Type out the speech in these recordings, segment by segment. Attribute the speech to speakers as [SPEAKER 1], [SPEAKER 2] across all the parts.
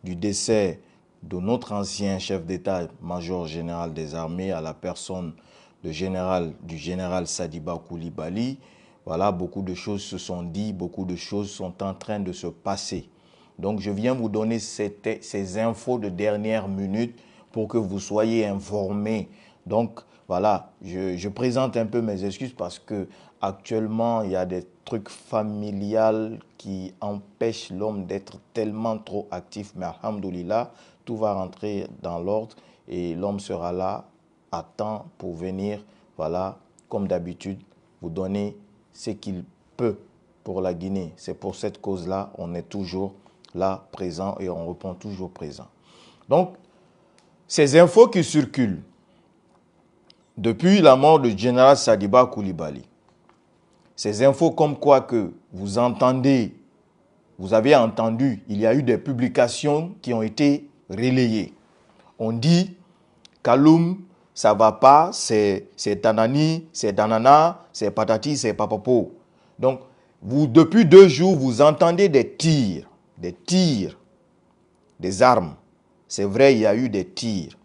[SPEAKER 1] Du décès de notre ancien chef d'état-major général des armées à la personne du général Sadiba Coulibaly. Voilà, beaucoup de choses se sont dites, beaucoup de choses sont en train de se passer. Donc je viens vous donner ces infos de dernière minute pour que vous soyez informés. Donc voilà, je présente un peu mes excuses parce que actuellement il y a des trucs familiales qui empêchent l'homme d'être tellement trop actif. Mais alhamdoulilah, tout va rentrer dans l'ordre et l'homme sera là à temps pour venir, voilà, comme d'habitude, vous donner ce qu'il peut pour la Guinée. C'est pour cette cause-là, on est toujours là, présent, et on répond toujours présent. Donc, ces infos qui circulent depuis la mort du général Sadiba Coulibaly, ces infos comme quoi que vous entendez, vous avez entendu, il y a eu des publications qui ont été relayées. On dit, Kaloum, ça va pas, c'est tanani, c'est tanana, c'est patati, c'est papapo. Donc, vous, depuis 2 jours, vous entendez des tirs, des armes. C'est vrai, il y a eu des tirs.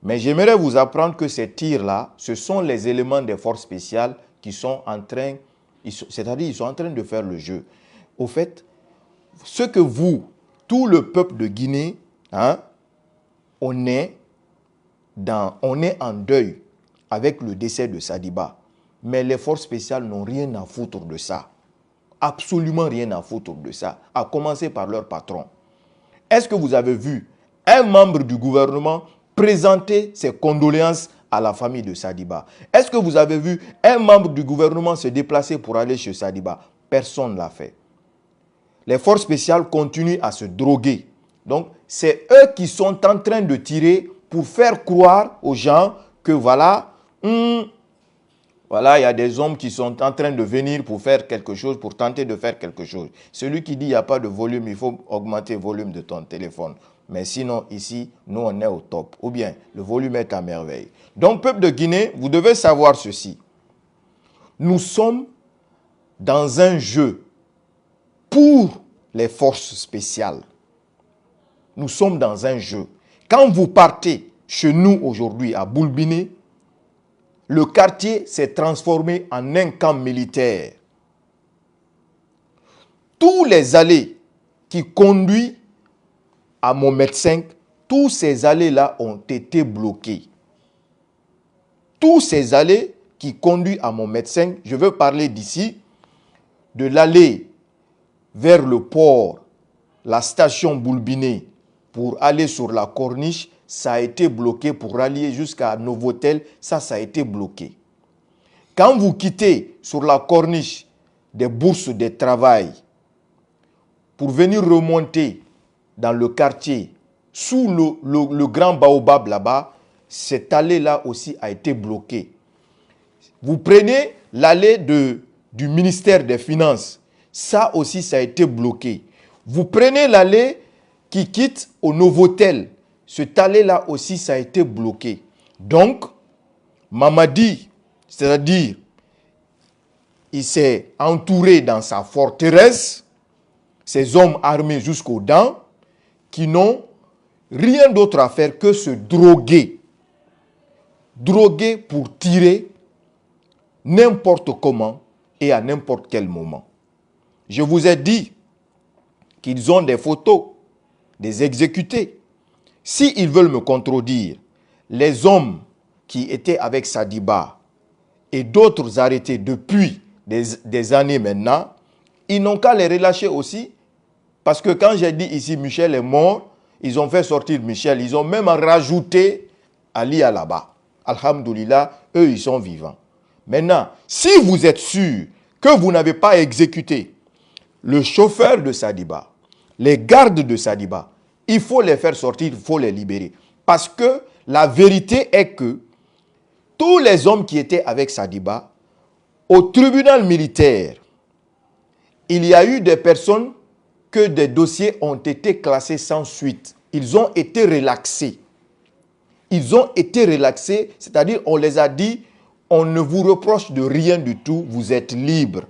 [SPEAKER 1] Mais j'aimerais vous apprendre que ces tirs-là, ce sont les éléments des forces spéciales qui sont en train, c'est-à-dire ils sont en train de faire le jeu. Au fait, ce que vous, tout le peuple de Guinée, hein, on est en deuil avec le décès de Sadiba. Mais les forces spéciales n'ont rien à foutre de ça. Absolument rien à foutre de ça. À commencer par leur patron. Est-ce que vous avez vu un membre du gouvernement présenter ses condoléances à la famille de Sadiba? Est-ce que vous avez vu un membre du gouvernement se déplacer pour aller chez Sadiba? Personne ne l'a fait. Les forces spéciales continuent à se droguer. Donc, c'est eux qui sont en train de tirer pour faire croire aux gens que voilà, voilà, il y a des hommes qui sont en train de venir pour faire quelque chose, pour tenter de faire quelque chose. Celui qui dit il n'y a pas de volume, il faut augmenter le volume de ton téléphone. Mais sinon, ici, nous, on est au top. Ou bien, le volume est à merveille. Donc, peuple de Guinée, vous devez savoir ceci. Nous sommes dans un jeu pour les forces spéciales. Nous sommes dans un jeu. Quand vous partez chez nous aujourd'hui à Boulbiné, le quartier s'est transformé en un camp militaire. Tous les allées qui conduisent à Mohamed V, tous ces allées-là ont été bloqués. Tous ces allées qui conduisent à Mohamed V, je veux parler d'ici, de l'allée vers le port, la station Boulbiné, pour aller sur la corniche, ça a été bloqué. Pour rallier jusqu'à Novotel, ça a été bloqué. Quand vous quittez sur la corniche des bourses de travail pour venir remonter dans le quartier, sous le grand baobab là-bas, cette allée-là aussi a été bloquée. Vous prenez l'allée du ministère des Finances, ça aussi ça a été bloqué. Vous prenez l'allée qui quitte au Novotel, cette allée-là aussi ça a été bloqué. Donc, Mamadi, c'est-à-dire, il s'est entouré dans sa forteresse, ces hommes armés jusqu'aux dents, qui n'ont rien d'autre à faire que se droguer. Droguer pour tirer n'importe comment et à n'importe quel moment. Je vous ai dit qu'ils ont des photos des exécutés. S'ils veulent me contredire, les hommes qui étaient avec Sadiba et d'autres arrêtés depuis des années maintenant, ils n'ont qu'à les relâcher aussi. Parce que quand j'ai dit ici Michel est mort, ils ont fait sortir Michel. Ils ont même rajouté Ali là-bas. Alhamdoulilah, eux ils sont vivants. Maintenant, si vous êtes sûr que vous n'avez pas exécuté le chauffeur de Sadiba, les gardes de Sadiba, il faut les faire sortir, il faut les libérer. Parce que la vérité est que tous les hommes qui étaient avec Sadiba, au tribunal militaire, il y a eu des personnes que des dossiers ont été classés sans suite. Ils ont été relaxés. Ils ont été relaxés, c'est-à-dire on les a dit, on ne vous reproche de rien du tout, vous êtes libres.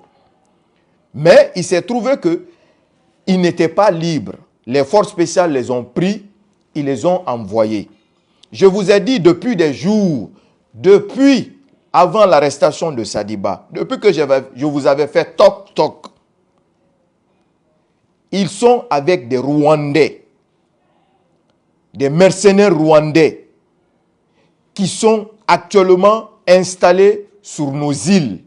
[SPEAKER 1] Mais il s'est trouvé qu'ils n'étaient pas libres. les forces spéciales les ont pris, ils les ont envoyés. Je vous ai dit depuis des jours, depuis avant l'arrestation de Sadiba, depuis que je vous avais fait toc-toc, ils sont avec des Rwandais, des mercenaires rwandais qui sont actuellement installés sur nos îles.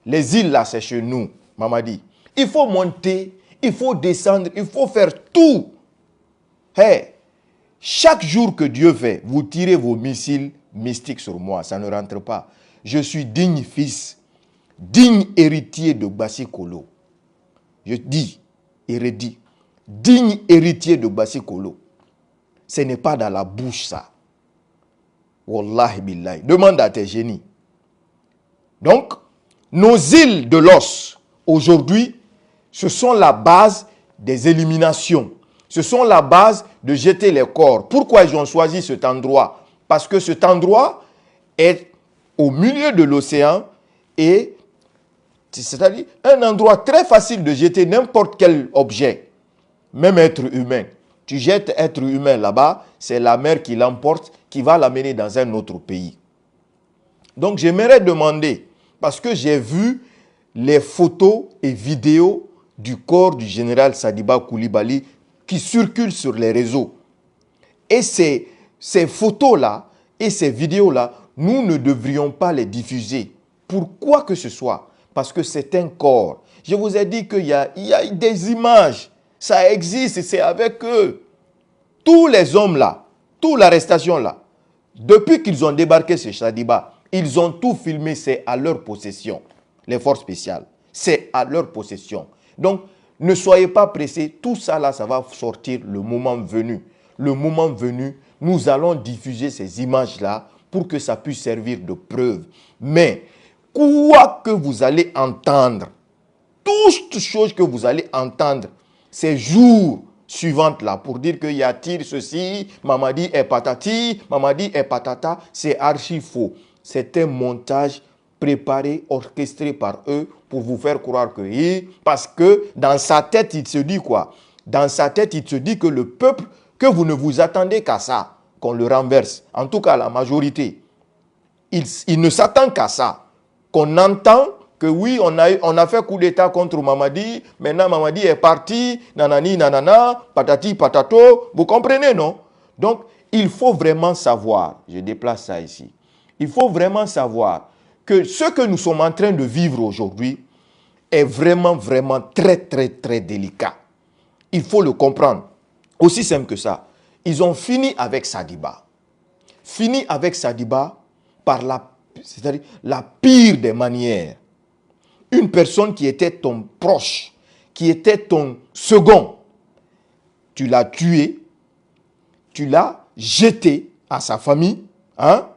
[SPEAKER 1] Les îles là, c'est chez nous, Mamadi. Il faut monter, il faut descendre, il faut faire tout. Hey, chaque jour que Dieu fait, vous tirez vos missiles mystiques sur moi, ça ne rentre pas. Je suis digne fils, digne héritier de Gbassi Kolo. Je dis et redis, digne héritier de Gbassi Kolo. Ce n'est pas dans la bouche ça. Wallahi billahi. Demande à tes génies. Donc, nos îles de l'os, aujourd'hui, ce sont la base des éliminations. Ce sont la base de jeter les corps. Pourquoi ils ont choisi cet endroit? Parce que cet endroit est au milieu de l'océan et c'est-à-dire un endroit très facile de jeter n'importe quel objet, même être humain. Tu jettes être humain là-bas, c'est la mer qui l'emporte, qui va l'amener dans un autre pays. Donc j'aimerais demander, parce que j'ai vu les photos et vidéos du corps du général Sadiba Coulibaly qui circulent sur les réseaux. Et ces photos-là et ces vidéos-là, nous ne devrions pas les diffuser. Pour quoi que ce soit. Parce que c'est un corps. Je vous ai dit qu'il y a des images. Ça existe, c'est avec eux. Tous les hommes là, toute l'arrestation là, depuis qu'ils ont débarqué chez Sadiba, ils ont tout filmé, c'est à leur possession. Les forces spéciales, c'est à leur possession. Donc, ne soyez pas pressés, tout ça là, ça va sortir le moment venu. Le moment venu, nous allons diffuser ces images-là pour que ça puisse servir de preuve. Mais, quoi que vous allez entendre, toutes choses que vous allez entendre, ces jours suivants là, pour dire qu'il y a tir ceci, Mamadi est patati, Mamadi est patata, c'est archi faux. C'est un montage préparé, orchestré par eux pour vous faire croire que oui, parce que dans sa tête, il se dit quoi? Dans sa tête, il se dit que le peuple, que vous ne vous attendez qu'à ça, qu'on le renverse. En tout cas, la majorité. Il ne s'attend qu'à ça. Qu'on entend que oui, on a fait coup d'état contre Mamadi, maintenant Mamadi est parti, nanani, nanana, patati, patato, vous comprenez, non? Donc, il faut vraiment savoir, je déplace ça ici, il faut vraiment savoir que ce que nous sommes en train de vivre aujourd'hui est vraiment, vraiment très, très, très délicat. Il faut le comprendre. Aussi simple que ça. Ils ont fini avec Sadiba. Fini avec Sadiba par c'est-à-dire la pire des manières. Une personne qui était ton proche, qui était ton second, tu l'as tué, tu l'as jeté à sa famille, hein?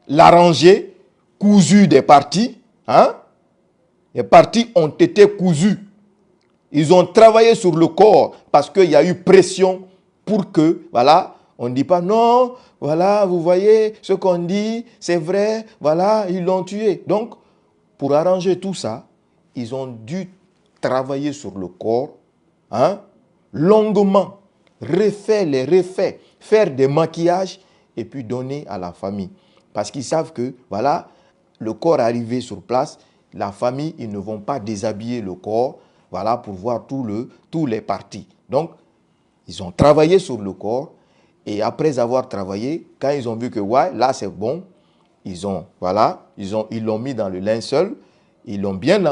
[SPEAKER 1] L'arrangé, cousu des parties, hein? Les parties ont été cousues. Ils ont travaillé sur le corps parce qu'il y a eu pression pour que, voilà, on ne dit pas non, voilà, vous voyez, ce qu'on dit, c'est vrai, voilà, ils l'ont tué. Donc, pour arranger tout ça, ils ont dû travailler sur le corps, hein, longuement, refaire, faire des maquillages et puis donner à la famille. Parce qu'ils savent que, voilà, le corps arrivé sur place, la famille, ils ne vont pas déshabiller le corps, voilà, pour voir tous les parties. Donc, ils ont travaillé sur le corps et après avoir travaillé, quand ils ont vu que, ouais, là c'est bon, ils l'ont mis dans le linceul, ils l'ont bien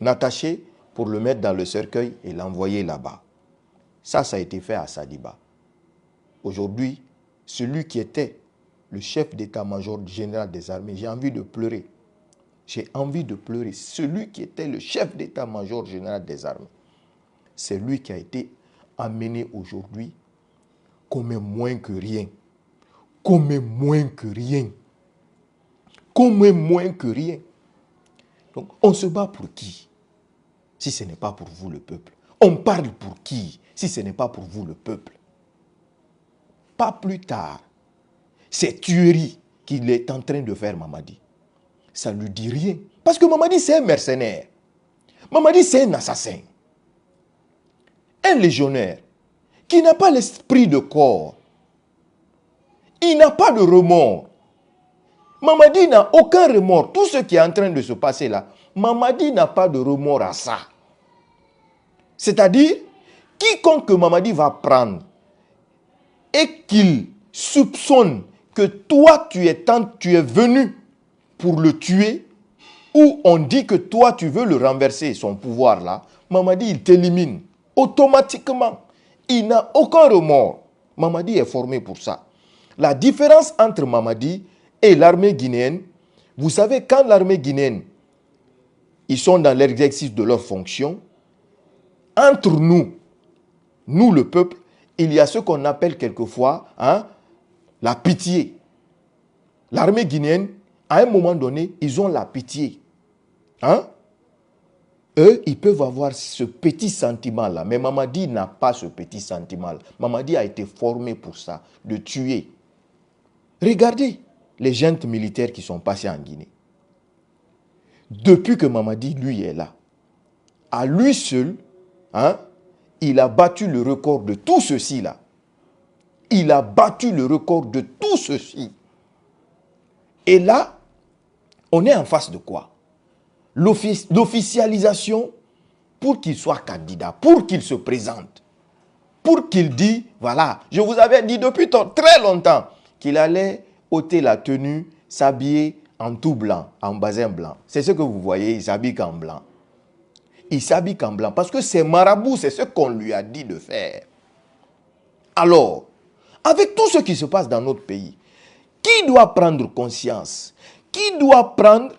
[SPEAKER 1] attaché pour le mettre dans le cercueil et l'envoyer là-bas. Ça a été fait à Sadiba. Aujourd'hui, celui qui était le chef d'état-major général des armées, j'ai envie de pleurer. J'ai envie de pleurer. Celui qui était le chef d'état-major général des armées, c'est lui qui a été amené aujourd'hui comme moins que rien. Comme moins que rien. Comme moins que rien. Donc, on se bat pour qui? Si ce n'est pas pour vous, le peuple. On parle pour qui? Si ce n'est pas pour vous, le peuple. Pas plus tard, ces tueries qu'il est en train de faire, Mamadi, ça ne lui dit rien. Parce que Mamadi, c'est un mercenaire. Mamadi, c'est un assassin. un légionnaire qui n'a pas l'esprit de corps, il n'a pas de remords. Mamadi n'a aucun remords. Tout ce qui est en train de se passer là, Mamadi n'a pas de remords à ça. C'est-à-dire, quiconque que Mamadi va prendre et qu'il soupçonne que toi, tu es venu pour le tuer, ou on dit que toi, tu veux le renverser, son pouvoir là, Mamadi, il t'élimine automatiquement. Il n'a aucun remords. Mamadi est formé pour ça. La différence entre Mamadi et l'armée guinéenne, vous savez, quand l'armée guinéenne, ils sont dans l'exercice de leurs fonctions, entre nous le peuple, il y a ce qu'on appelle quelquefois la pitié. L'armée guinéenne, à un moment donné, ils ont la pitié. Eux, ils peuvent avoir ce petit sentiment-là. Mais Mamadi n'a pas ce petit sentiment-là. Mamadi a été formé pour ça, de tuer. Regardez les juntes militaires qui sont passés en Guinée. Depuis que Mamadi, lui, est là, à lui seul, il a battu le record de tout ceci-là. Il a battu le record de tout ceci. Et là, on est en face de quoi? L'officialisation pour qu'il soit candidat, pour qu'il se présente, pour qu'il dise, voilà, je vous avais dit depuis très longtemps qu'il allait ôter la tenue, s'habiller en tout blanc, en basin blanc. C'est ce que vous voyez, il s'habille qu'en blanc. Il s'habille qu'en blanc parce que c'est marabout, c'est ce qu'on lui a dit de faire. Alors, avec tout ce qui se passe dans notre pays, qui doit prendre conscience? Qui doit prendre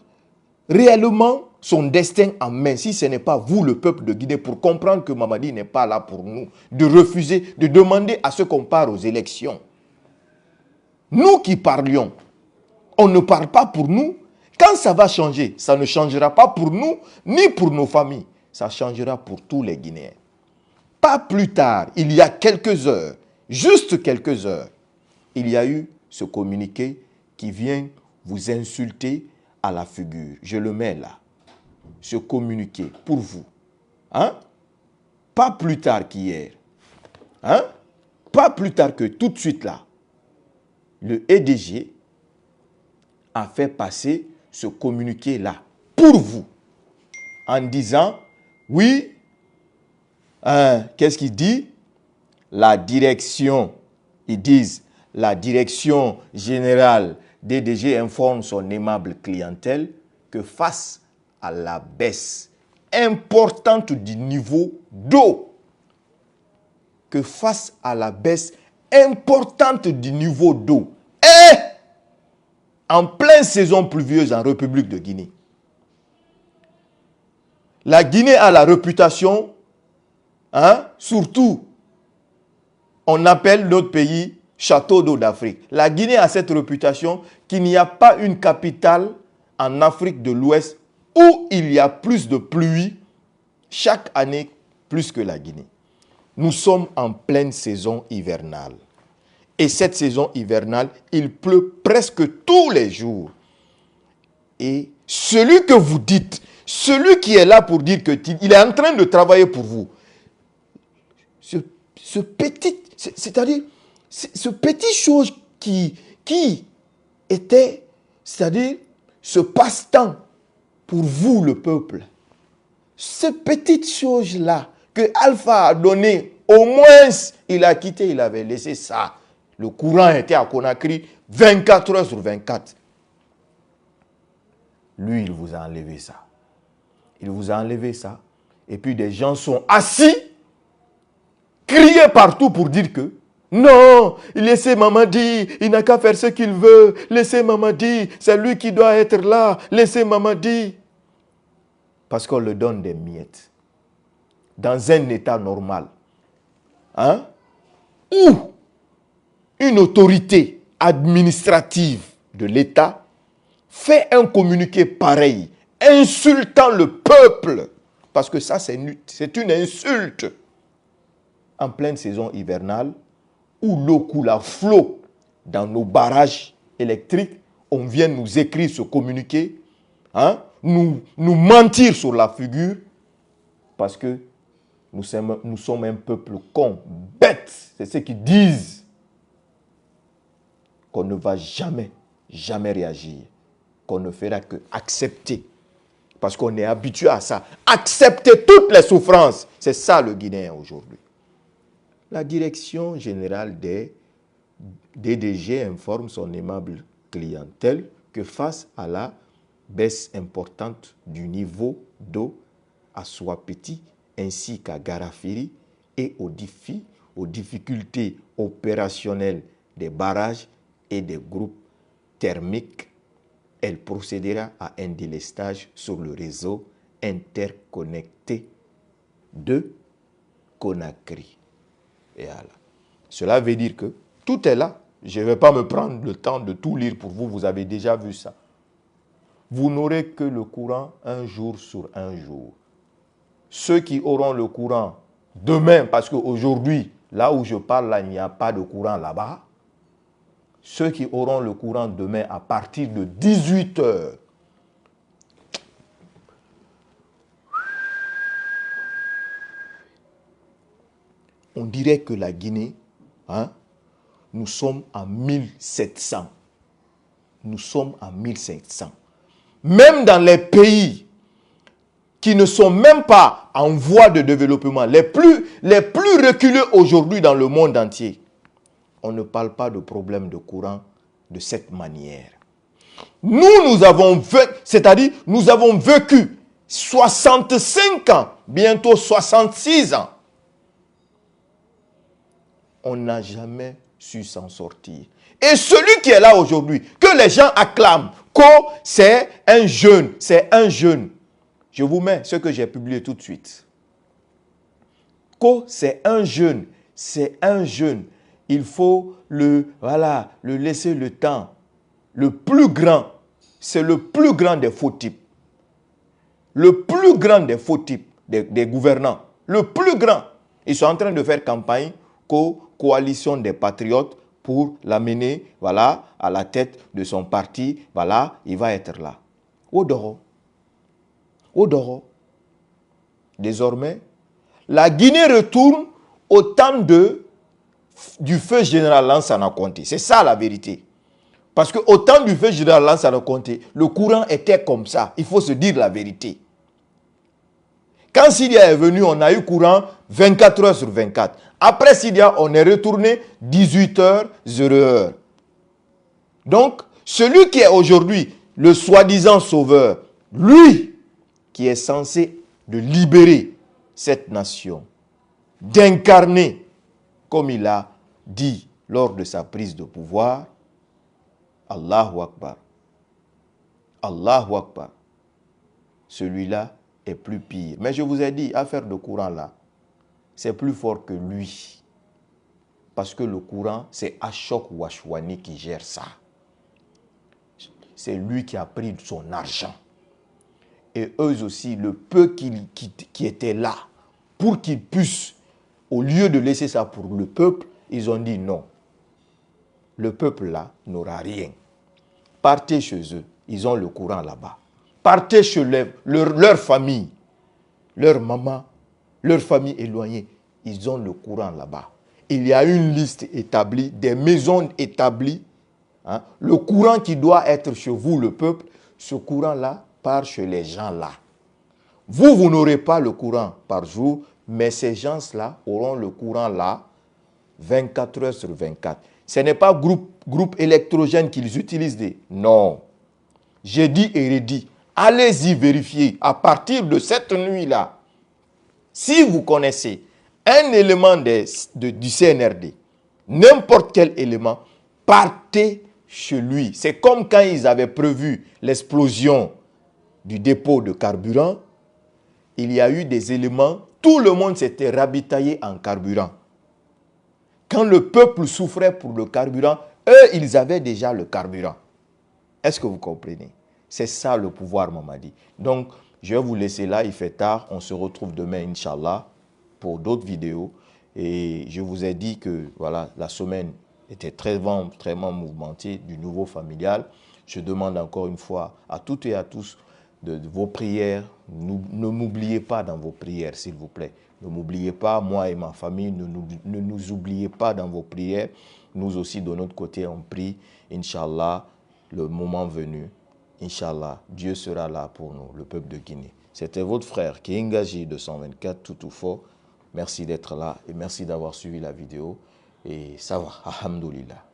[SPEAKER 1] réellement son destin en main, si ce n'est pas vous, le peuple de Guinée, pour comprendre que Mamadi n'est pas là pour nous, de refuser, de demander à ce qu'on part aux élections. Nous qui parlions, on ne parle pas pour nous. Quand ça va changer, ça ne changera pas pour nous, ni pour nos familles. Ça changera pour tous les Guinéens. Pas plus tard, il y a quelques heures, juste quelques heures, il y a eu ce communiqué qui vient vous insulter à la figure. Je le mets là. Ce communiqué pour vous. Pas plus tard qu'hier. Pas plus tard que tout de suite là. Le EDG a fait passer ce communiqué là pour vous. En disant, oui, qu'est-ce qu'il dit? La direction, ils disent, la direction générale DDG informe son aimable clientèle que face à la baisse importante du niveau d'eau, et en pleine saison pluvieuse en République de Guinée. La Guinée a la réputation, surtout, on appelle notre pays château d'eau d'Afrique. La Guinée a cette réputation qu'il n'y a pas une capitale en Afrique de l'Ouest où il y a plus de pluie chaque année plus que la Guinée. Nous sommes en pleine saison hivernale. Et cette saison hivernale, il pleut presque tous les jours. Et celui que vous dites, celui qui est là pour dire qu'il est en train de travailler pour vous, ce petit chose qui était, c'est-à-dire ce passe-temps pour vous, le peuple, cette petite chose-là que Alpha a donné, au moins, il a quitté, il avait laissé ça. Le courant était à Conakry 24 heures sur 24. Lui, il vous a enlevé ça. Il vous a enlevé ça. Et puis des gens sont assis, crier partout pour dire que non, laissez Mamadi, il n'a qu'à faire ce qu'il veut. Laissez Mamadi, c'est lui qui doit être là. Laissez Mamadi. Parce qu'on le donne des miettes. Dans un état normal. Où une autorité administrative de l'État fait un communiqué pareil, insultant le peuple. Parce que ça, c'est une insulte. En pleine saison hivernale, où l'eau coule à flot dans nos barrages électriques, on vient nous écrire ce communiqué, nous mentir sur la figure, parce que Nous sommes un peuple con, bête. C'est ce qu'ils disent. Qu'on ne va jamais, jamais réagir. Qu'on ne fera que accepter. Parce qu'on est habitué à ça. Accepter toutes les souffrances. C'est ça le Guinéen aujourd'hui. La direction générale des DDG informe son aimable clientèle que face à la baisse importante du niveau d'eau à Souapeti ainsi qu'à Garafiri et aux difficultés opérationnelles des barrages et des groupes thermiques, elle procédera à un délestage sur le réseau interconnecté de Conakry. Et voilà. Cela veut dire que tout est là. Je ne vais pas me prendre le temps de tout lire pour vous, vous avez déjà vu ça. Vous n'aurez que le courant un jour sur un jour. Ceux qui auront le courant demain, parce qu'aujourd'hui, là où je parle, là, il n'y a pas de courant là-bas. Ceux qui auront le courant demain à partir de 18 h, on dirait que la Guinée, nous sommes en 1700. Nous sommes en 1700. Même dans les pays qui ne sont même pas en voie de développement, les plus reculés aujourd'hui dans le monde entier, on ne parle pas de problème de courant de cette manière. Nous avons vécu 65 ans, bientôt 66 ans. On n'a jamais su s'en sortir. Et celui qui est là aujourd'hui, que les gens acclament, c'est un jeune, Je vous mets ce que j'ai publié tout de suite. C'est un jeune. Il faut le laisser le temps. Le plus grand, c'est le plus grand des faux types. Le plus grand des faux types des gouvernants. Le plus grand. Ils sont en train de faire campagne coalition des patriotes pour l'amener, à la tête de son parti. Il va être là. Odoro. Désormais, la Guinée retourne au temps du feu général Lansana Conté. C'est ça la vérité. Parce qu'au temps du feu général Lansana Conté, le courant était comme ça. Il faut se dire la vérité. Quand Sidia est venu, on a eu courant 24 heures sur 24. Après Sidia, on est retourné 18 h, 0 h. Donc, celui qui est aujourd'hui le soi-disant sauveur, lui qui est censé de libérer cette nation, d'incarner, comme il a dit lors de sa prise de pouvoir, Allahu Akbar. Allahu Akbar. Celui-là est plus pire. Mais je vous ai dit, affaire de courant là, c'est plus fort que lui. Parce que le courant, c'est Ashok Washwani qui gère ça. C'est lui qui a pris son argent. Et eux aussi, le peu qui était là, pour qu'ils puissent, au lieu de laisser ça pour le peuple, ils ont dit non. Le peuple là n'aura rien. Partez chez eux, ils ont le courant là-bas. Partez chez leur famille, leur maman, leur famille éloignée, ils ont le courant là-bas. Il y a une liste établie, des maisons établies. Le courant qui doit être chez vous, le peuple, ce courant-là part chez les gens là. Vous n'aurez pas le courant par jour, mais ces gens-là auront le courant là, 24 heures sur 24. Ce n'est pas groupe électrogène qu'ils utilisent. Non. J'ai dit et redit. Allez-y vérifier à partir de cette nuit-là. Si vous connaissez un élément du CNRD, n'importe quel élément, partez chez lui. C'est comme quand ils avaient prévu l'explosion du dépôt de carburant. Il y a eu des éléments, tout le monde s'était ravitaillé en carburant. Quand le peuple souffrait pour le carburant, eux, ils avaient déjà le carburant. Est-ce que vous comprenez? C'est ça le pouvoir, Mamadi. Donc, je vais vous laisser là, il fait tard. On se retrouve demain, Inch'Allah, pour d'autres vidéos. Et je vous ai dit que voilà, la semaine était très mouvementée du nouveau familial. Je demande encore une fois à toutes et à tous de vos prières. Ne m'oubliez pas dans vos prières, s'il vous plaît. Ne m'oubliez pas, moi et ma famille, ne nous oubliez pas dans vos prières. Nous aussi, de notre côté, on prie. Inch'Allah, le moment venu, Inch'Allah, Dieu sera là pour nous, le peuple de Guinée. C'était votre frère Kiengaji 224 Toutoufo. Merci d'être là et merci d'avoir suivi la vidéo. Et ça va, alhamdoulilah.